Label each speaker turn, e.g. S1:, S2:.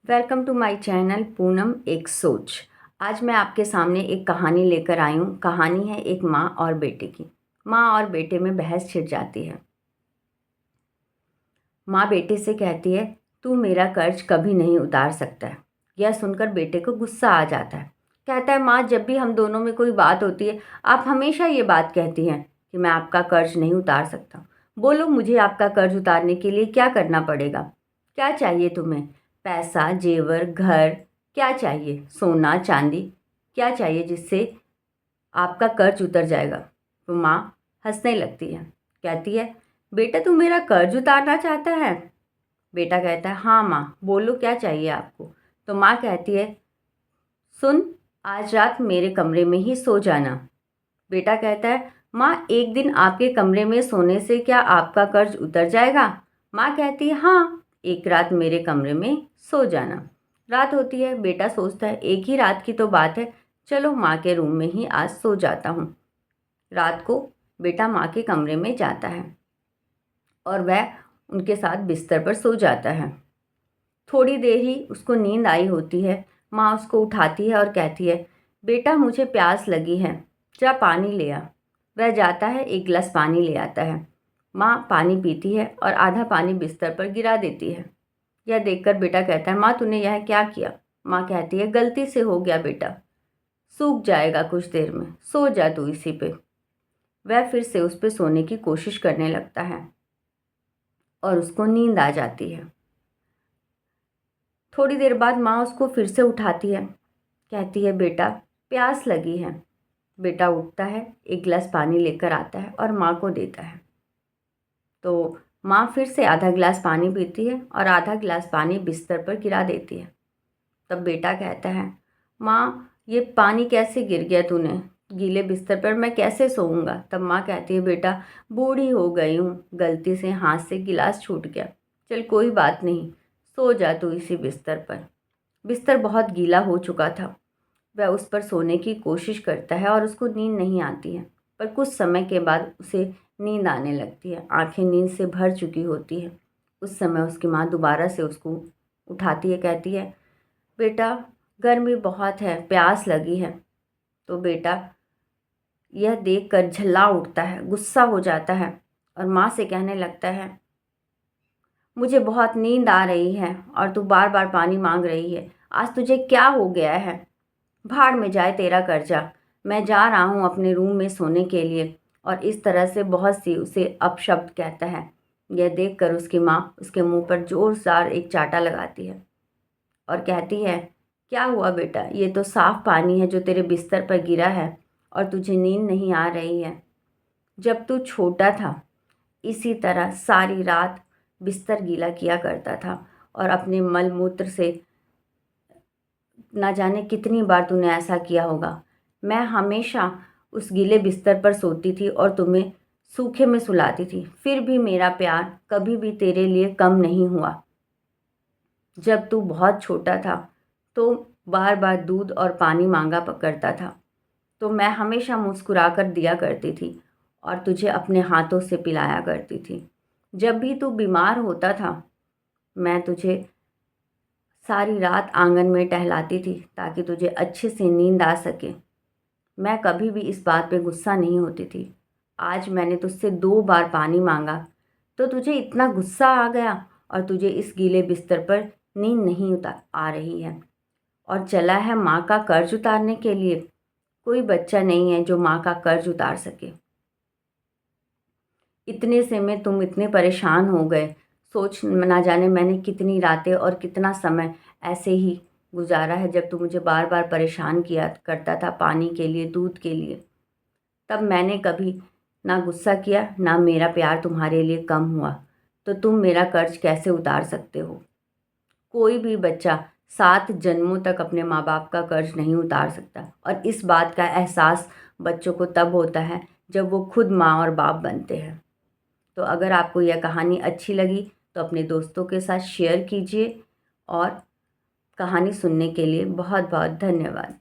S1: Welcome to my channel Poonam एक सोच। आज मैं आपके सामने एक कहानी लेकर आई हूँ। कहानी है एक माँ और बेटे की। माँ और बेटे में बहस छिड़ जाती है। माँ बेटे से कहती है, तू मेरा कर्ज कभी नहीं उतार सकता है। यह सुनकर बेटे को गुस्सा आ जाता है। कहता है, माँ जब भी हम दोनों में कोई बात होती है आप हमेशा ये बात कहती हैं कि मैं आपका कर्ज नहीं उतार सकता। बोलो, मुझे आपका कर्ज उतारने के लिए क्या करना पड़ेगा? क्या चाहिए तुम्हें? पैसा, जेवर, घर? क्या चाहिए? सोना चांदी? क्या चाहिए जिससे आपका कर्ज उतर जाएगा? तो माँ हंसने लगती है। कहती है, बेटा तू मेरा कर्ज उतारना चाहता है? बेटा कहता है, हाँ माँ, बोलो क्या चाहिए आपको? तो माँ कहती है, सुन, आज रात मेरे कमरे में ही सो जाना। बेटा कहता है, माँ एक दिन आपके कमरे में सोने से क्या आपका कर्ज उतर जाएगा? माँ कहती है, हाँ, एक रात मेरे कमरे में सो जाना। रात होती है। बेटा सोचता है, एक ही रात की तो बात है, चलो माँ के रूम में ही आज सो जाता हूँ। रात को बेटा माँ के कमरे में जाता है और वह उनके साथ बिस्तर पर सो जाता है। थोड़ी देर ही उसको नींद आई होती है। माँ उसको उठाती है और कहती है, बेटा मुझे प्यास लगी है, जा पानी ले आ। वह जाता है, एक गिलास पानी ले आता है। माँ पानी पीती है और आधा पानी बिस्तर पर गिरा देती है। यह देखकर बेटा कहता है, माँ तूने यह क्या किया? माँ कहती है, गलती से हो गया बेटा, सूख जाएगा कुछ देर में, सो जा तू इसी पे। वह फिर से उस पे सोने की कोशिश करने लगता है और उसको नींद आ जाती है। थोड़ी देर बाद माँ उसको फिर से उठाती है। कहती है, बेटा प्यास लगी है। बेटा उठता है, एक गिलास पानी लेकर आता है और माँ को देता है। तो माँ फिर से आधा गिलास पानी पीती है और आधा गिलास पानी बिस्तर पर गिरा देती है। तब बेटा कहता है, माँ ये पानी कैसे गिर गया तूने? गीले बिस्तर पर मैं कैसे सोऊंगा? तब माँ कहती है, बेटा बूढ़ी हो गई हूँ, गलती से हाथ से गिलास छूट गया, चल कोई बात नहीं, सो जा तू इसी बिस्तर पर। बिस्तर बहुत गीला हो चुका था। वह उस पर सोने की कोशिश करता है और उसको नींद नहीं आती है। पर कुछ समय के बाद उसे नींद आने लगती है। आंखें नींद से भर चुकी होती है। उस समय उसकी माँ दोबारा से उसको उठाती है। कहती है, बेटा गर्मी बहुत है, प्यास लगी है। तो बेटा यह देखकर झल्ला उठता है, गुस्सा हो जाता है और माँ से कहने लगता है, मुझे बहुत नींद आ रही है और तू बार बार पानी मांग रही है। आज तुझे क्या हो गया है? भाड़ में जाए तेरा कर्जा। मैं जा रहा हूँ अपने रूम में सोने के लिए। और इस तरह से बहुत सी उसे अपशब्द कहता है। यह देखकर उसकी माँ उसके मुंह पर जोरदार एक चाटा लगाती है और कहती है, क्या हुआ बेटा? ये तो साफ पानी है जो तेरे बिस्तर पर गिरा है और तुझे नींद नहीं आ रही है। जब तू छोटा था इसी तरह सारी रात बिस्तर गीला किया करता था और अपने मल मूत्र से ना जाने कितनी बार तूने ऐसा किया होगा। मैं हमेशा उस गीले बिस्तर पर सोती थी और तुम्हें सूखे में सुलाती थी, फिर भी मेरा प्यार कभी भी तेरे लिए कम नहीं हुआ। जब तू बहुत छोटा था तो बार बार दूध और पानी मांगा करता था, तो मैं हमेशा मुस्कुरा कर दिया करती थी और तुझे अपने हाथों से पिलाया करती थी। जब भी तू बीमार होता था मैं तुझे सारी रात आंगन में टहलाती थी ताकि तुझे अच्छे से नींद आ सके। मैं कभी भी इस बात पे गुस्सा नहीं होती थी। आज मैंने तुझसे 2 बार पानी मांगा तो तुझे इतना गुस्सा आ गया और तुझे इस गीले बिस्तर पर नींद नहीं उतार आ रही है और चला है माँ का कर्ज उतारने के लिए। कोई बच्चा नहीं है जो माँ का कर्ज उतार सके। इतने से में तुम इतने परेशान हो गए। सोच ना जाने मैंने कितनी रातें और कितना समय ऐसे ही गुजारा है जब तू मुझे बार बार परेशान किया करता था पानी के लिए, दूध के लिए। तब मैंने कभी ना गुस्सा किया, ना मेरा प्यार तुम्हारे लिए कम हुआ। तो तुम मेरा कर्ज कैसे उतार सकते हो? कोई भी बच्चा 7 जन्मों तक अपने माँ बाप का कर्ज नहीं उतार सकता और इस बात का एहसास बच्चों को तब होता है जब वो खुद माँ और बाप बनते हैं। तो अगर आपको यह कहानी अच्छी लगी तो अपने दोस्तों के साथ शेयर कीजिए और कहानी सुनने के लिए बहुत बहुत धन्यवाद।